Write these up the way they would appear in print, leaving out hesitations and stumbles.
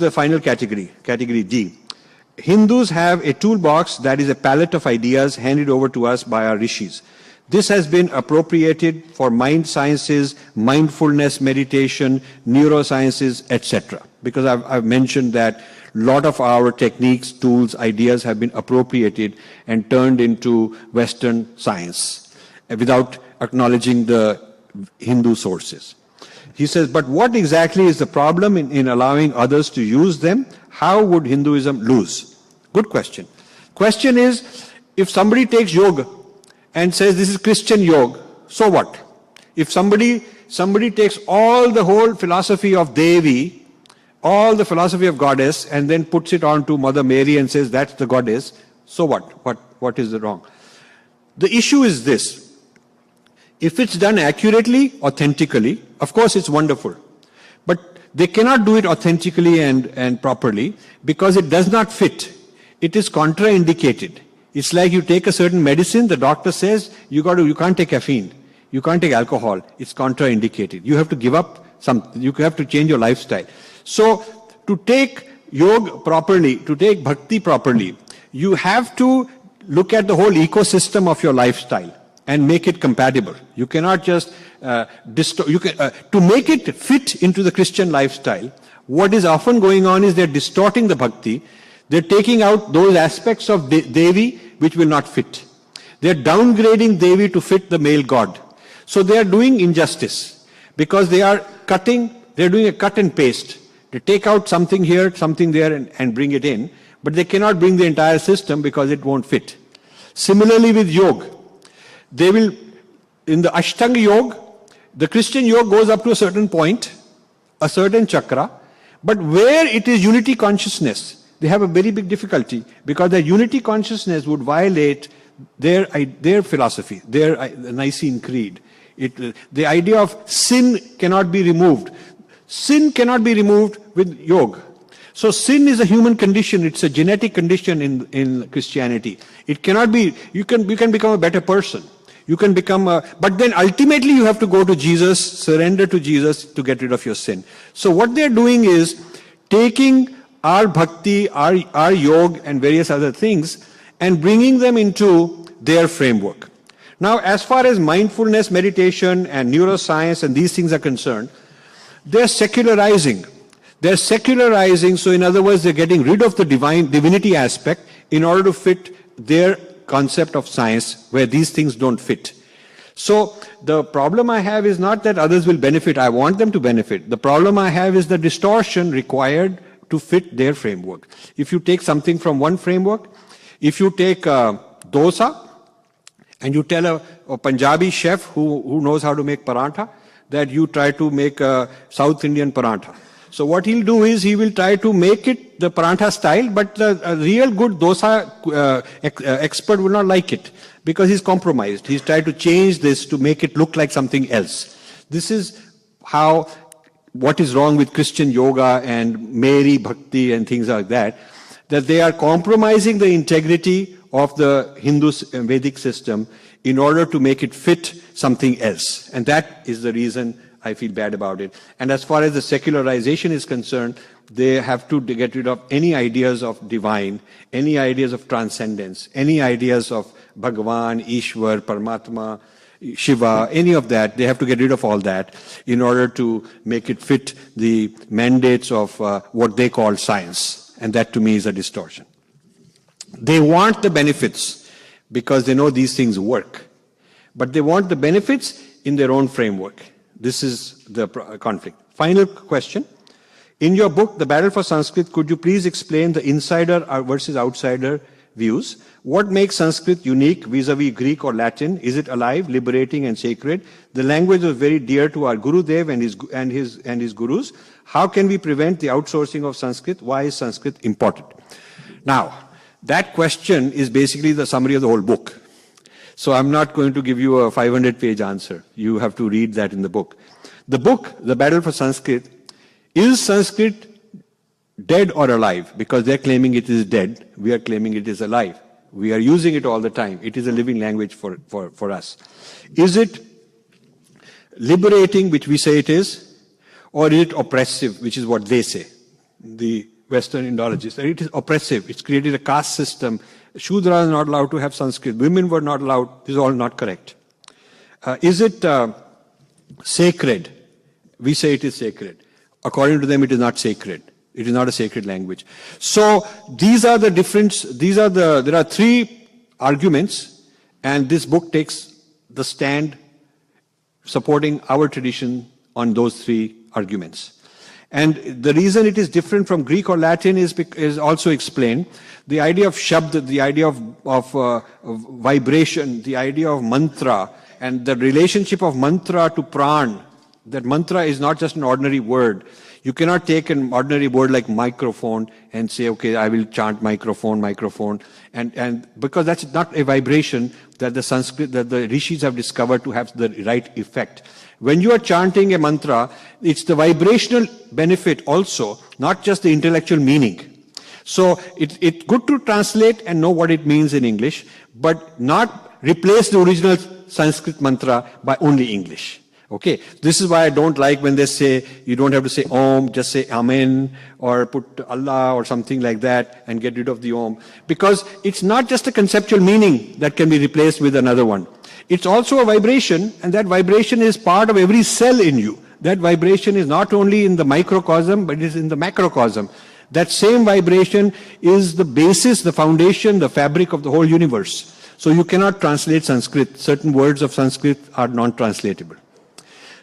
The final category, category D. Hindus have a toolbox that is a palette of ideas handed over to us by our rishis. This has been appropriated for mind sciences, mindfulness, meditation, neurosciences, etc. Because I've mentioned that a lot of our techniques, tools, ideas have been appropriated and turned into Western science without acknowledging the Hindu sources. He says, but what exactly is the problem in allowing others to use them? How would Hinduism lose? Good question. Question is, if somebody takes yoga and says this is Christian yoga, so what? If somebody takes the whole philosophy of Devi, all the philosophy of goddess, and then puts it on to Mother Mary and says that's the goddess, so what? What is the wrong? The issue is this. If it's done accurately, authentically, of course it's wonderful. But they cannot do it authentically and properly because it does not fit. It is contraindicated. It's like you take a certain medicine, the doctor says you can't take caffeine, you can't take alcohol, it's contraindicated. You have to give up something, you have to change your lifestyle. So to take yoga properly, to take bhakti properly, you have to look at the whole ecosystem of your lifestyle and make it compatible. You cannot just to make it fit into the Christian lifestyle. What is often going on is they're distorting the bhakti. They're taking out those aspects of Devi which will not fit. They're downgrading Devi to fit the male god. So they are doing injustice because they're doing a cut and paste. They take out something here, something there and bring it in, but they cannot bring the entire system because it won't fit. Similarly with yoga. They will, in the Ashtanga Yoga, the Christian yoga goes up to a certain point, a certain chakra, but where it is unity consciousness, they have a very big difficulty because their unity consciousness would violate their philosophy, their Nicene Creed. The idea of sin cannot be removed. Sin cannot be removed with yoga. So sin is a human condition, it's a genetic condition in Christianity. It cannot be, you can become a better person. You can become but then ultimately you have to go to Jesus, surrender to Jesus to get rid of your sin. So what they're doing is taking our bhakti, our yoga and various other things and bringing them into their framework. Now as far as mindfulness, meditation and neuroscience and these things are concerned, they're secularizing. They're secularizing, so in other words, they're getting rid of the divinity aspect in order to fit their concept of science where these things don't fit. So the problem I have is not that others will benefit. I want them to benefit. The problem I have is the distortion required to fit their framework. If you take something from one framework, if you take dosa and you tell a Punjabi chef who knows how to make parantha that you try to make a South Indian parantha. So what he'll do is he will try to make it the parantha style, but a real good dosa expert will not like it because he's compromised. He's tried to change this to make it look like something else. This is what is wrong with Christian yoga and Mary Bhakti and things like that they are compromising the integrity of the Hindu Vedic system in order to make it fit something else. And that is the reason I feel bad about it. And as far as the secularization is concerned, they have to get rid of any ideas of divine, any ideas of transcendence, any ideas of Bhagavan, Ishwar, Paramatma, Shiva, any of that. They have to get rid of all that in order to make it fit the mandates of what they call science. And that to me is a distortion. They want the benefits because they know these things work. But they want the benefits in their own framework. This is the conflict. Final question. In your book, The Battle for Sanskrit, could you please explain the insider versus outsider views? What makes Sanskrit unique vis-a-vis Greek or Latin? Is it alive, liberating and sacred? The language was very dear to our Gurudev and his gurus. How can we prevent the outsourcing of Sanskrit? Why is Sanskrit important? Now, that question is basically the summary of the whole book. So I'm not going to give you a 500-page answer. You have to read that in the book. The book, The Battle for Sanskrit, is Sanskrit dead or alive? Because they're claiming it is dead. We are claiming it is alive. We are using it all the time. It is a living language for us. Is it liberating, which we say it is, or is it oppressive, which is what they say, the Western Indologists. And it is oppressive. It's created a caste system. Shudras are not allowed to have Sanskrit. Women were not allowed. This is all not correct. Is it sacred? We say it is sacred. According to them, it is not sacred. It is not a sacred language. So these are the there are three arguments, and this book takes the stand supporting our tradition on those three arguments. And the reason it is different from Greek or Latin is also explained. The idea of shabd, the idea of vibration, the idea of mantra, and the relationship of mantra to pran, that mantra is not just an ordinary word. You cannot take an ordinary word like microphone and say, okay, I will chant microphone, and because that's not a vibration that the rishis have discovered to have the right effect. When you are chanting a mantra, it's the vibrational benefit also, not just the intellectual meaning. So it's good to translate and know what it means in English, but not replace the original Sanskrit mantra by only English. Okay, this is why I don't like when they say you don't have to say Om, just say Amen, or put Allah or something like that and get rid of the Om. Because it's not just a conceptual meaning that can be replaced with another one. It's also a vibration, and that vibration is part of every cell in you. That vibration is not only in the microcosm, but it is in the macrocosm. That same vibration is the basis, the foundation, the fabric of the whole universe. So you cannot translate Sanskrit. Certain words of Sanskrit are non-translatable.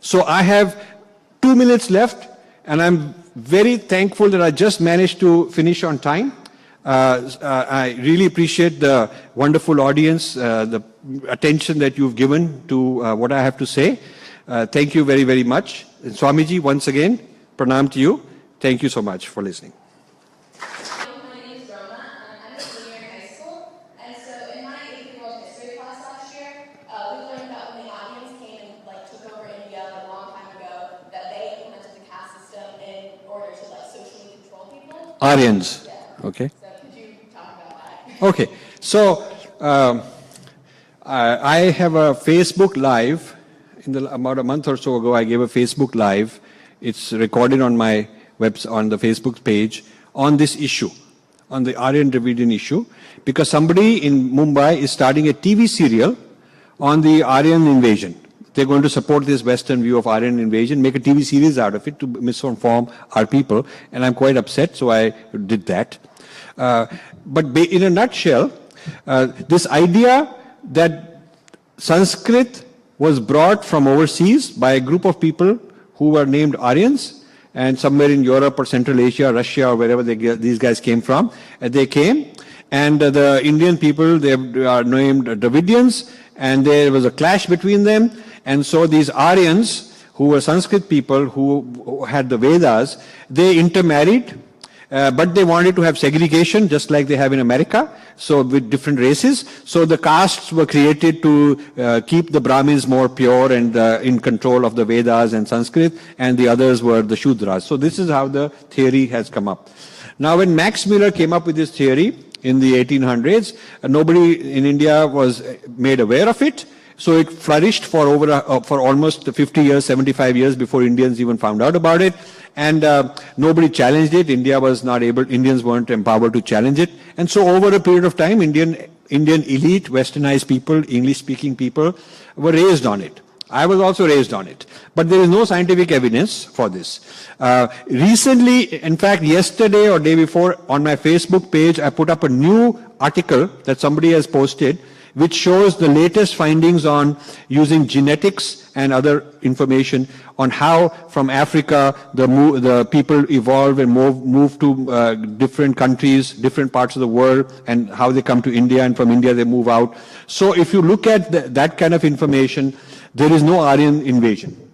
So I have 2 minutes left, and I'm very thankful that I just managed to finish on time. I really appreciate the wonderful audience, the attention that you've given to what I have to say. Thank you very, very much. And Swamiji, once again, pranam to you. Thank you so much for listening. Aryans. Okay. So could you talk about that? Okay. So I have a Facebook Live. About a month or so ago, I gave a Facebook Live. It's recorded on my on the Facebook page on this issue, on the Aryan Dravidian issue, because somebody in Mumbai is starting a TV serial on the Aryan invasion. They're going to support this Western view of Aryan invasion, make a TV series out of it to misinform our people, and I'm quite upset, so I did that. But in a nutshell, this idea that Sanskrit was brought from overseas by a group of people who were named Aryans, and somewhere in Europe or Central Asia, Russia, or wherever these guys came from, they came, and the Indian people, they are named Dravidians, and there was a clash between them. And so these Aryans, who were Sanskrit people who had the Vedas, they intermarried, but they wanted to have segregation just like they have in America, so with different races. So the castes were created to keep the Brahmins more pure and in control of the Vedas and Sanskrit, and the others were the Shudras. So this is how the theory has come up. Now when Max Muller came up with this theory in the 1800s, nobody in India was made aware of it. So it flourished for almost 50 years, 75 years before Indians even found out about it. And nobody challenged it. Indians weren't empowered to challenge it. And so over a period of time, Indian elite, westernized people, English-speaking people were raised on it. I was also raised on it. But there is no scientific evidence for this. Recently, in fact, yesterday or day before, on my Facebook page, I put up a new article that somebody has posted, which shows the latest findings on using genetics and other information on how from Africa the people evolve and move to different countries, different parts of the world, and how they come to India, and from India they move out. So if you look at that kind of information, there is no Aryan invasion.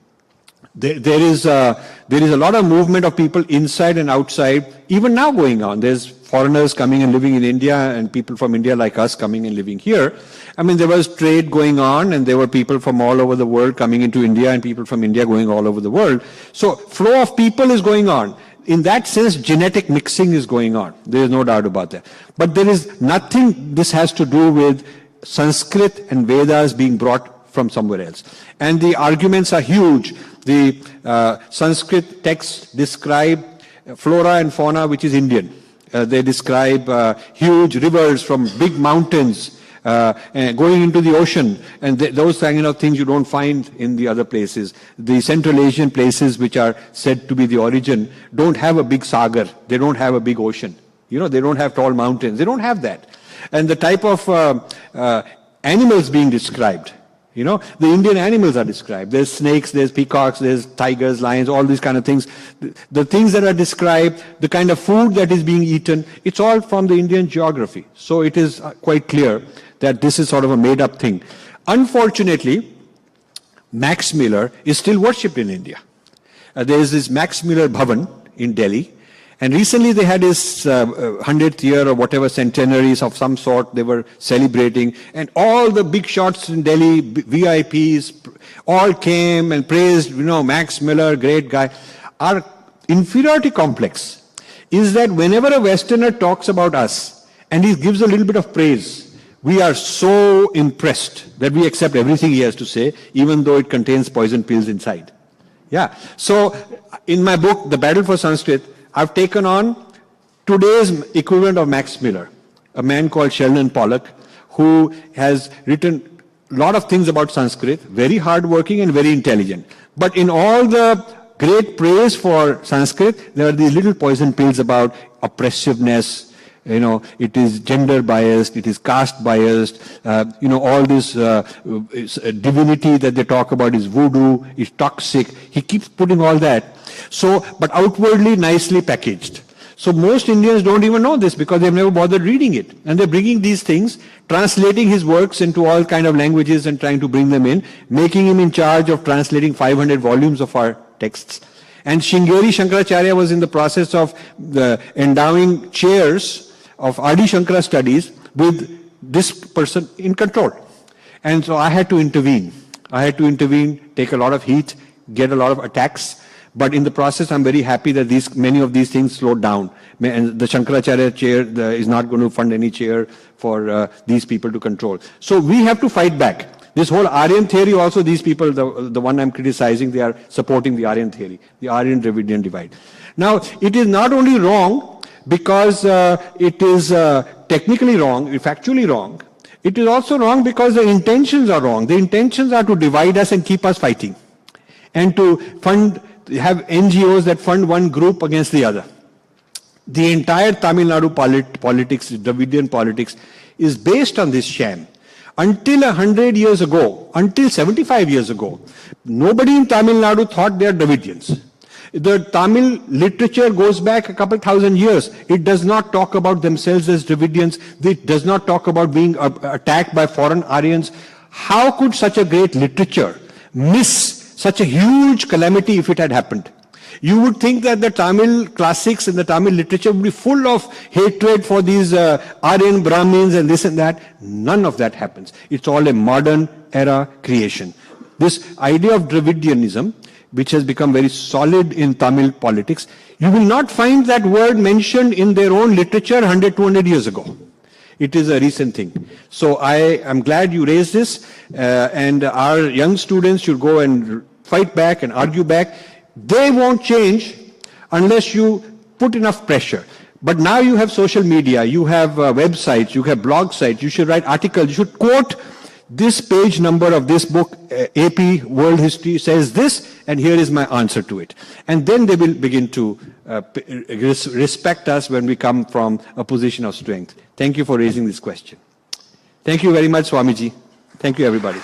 There is a lot of movement of people inside and outside, even now going on. There's foreigners coming and living in India, and people from India like us coming and living here. I mean, there was trade going on, and there were people from all over the world coming into India, and people from India going all over the world. So flow of people is going on. In that sense, genetic mixing is going on. There is no doubt about that. But there is nothing this has to do with Sanskrit and Vedas being brought from somewhere else. And the arguments are huge. The Sanskrit texts describe flora and fauna which is Indian. They describe huge rivers from big mountains going into the ocean, and those kind of things you don't find in the other places. The Central Asian places which are said to be the origin don't have a big sagar. They don't have a big ocean. You know, they don't have tall mountains. They don't have that. And the type of animals being described, you know, the Indian animals are described. There's snakes, there's peacocks, there's tigers, lions, all these kind of things. The things that are described, the kind of food that is being eaten, it's all from the Indian geography. So it is quite clear that this is sort of a made-up thing. Unfortunately, Max Miller is still worshipped in India. There is this Max Miller Bhavan in Delhi, and recently they had his 100th year or whatever centenaries of some sort they were celebrating, and all the big shots in Delhi, VIPs, all came and praised, you know, Max Miller, great guy. Our inferiority complex is that whenever a Westerner talks about us and he gives a little bit of praise, we are so impressed that we accept everything he has to say, even though it contains poison pills inside. Yeah. So in my book, The Battle for Sanskrit, I've taken on today's equivalent of Max Miller, a man called Sheldon Pollock, who has written a lot of things about Sanskrit, very hardworking and very intelligent. But in all the great praise for Sanskrit, there are these little poison pills about oppressiveness. You know, it is gender biased, it is caste biased, you know, all this divinity that they talk about is voodoo, is toxic. He keeps putting all that. So, but outwardly nicely packaged. So most Indians don't even know this because they've never bothered reading it. And they're bringing these things, translating his works into all kind of languages and trying to bring them in, making him in charge of translating 500 volumes of our texts. And Sringeri Shankaracharya was in the process of endowing chairs of Adi Shankara studies with this person in control. And so I had to intervene. Take a lot of heat, get a lot of attacks. But in the process, I'm very happy that many of these things slowed down. And the Shankaracharya chair is not going to fund any chair for these people to control. So we have to fight back. This whole Aryan theory also, these people, the one I'm criticizing, they are supporting the Aryan theory, the Aryan Dravidian divide. Now, it is not only wrong because it is technically wrong, factually wrong. It is also wrong because the intentions are wrong. The intentions are to divide us and keep us fighting, and to have NGOs that fund one group against the other. The entire Tamil Nadu politics, Dravidian politics, is based on this sham. Until 100 years ago, until 75 years ago, nobody in Tamil Nadu thought they are Dravidians. The Tamil literature goes back a couple thousand years. It does not talk about themselves as Dravidians. It does not talk about being attacked by foreign Aryans. How could such a great literature miss such a huge calamity if it had happened? You would think that the Tamil classics and the Tamil literature would be full of hatred for these Aryan Brahmins and this and that. None of that happens. It's all a modern era creation. This idea of Dravidianism, which has become very solid in Tamil politics, you will not find that word mentioned in their own literature 100, 200 years ago. It is a recent thing. So I am glad you raised this, and our young students should go and fight back and argue back. They won't change unless you put enough pressure. But now you have social media, you have websites, you have blog sites, you should write articles, you should quote this page number of this book, AP World History says this, and here is my answer to it. And then they will begin to respect us when we come from a position of strength. Thank you for raising this question. Thank you very much, Swamiji. Thank you, everybody.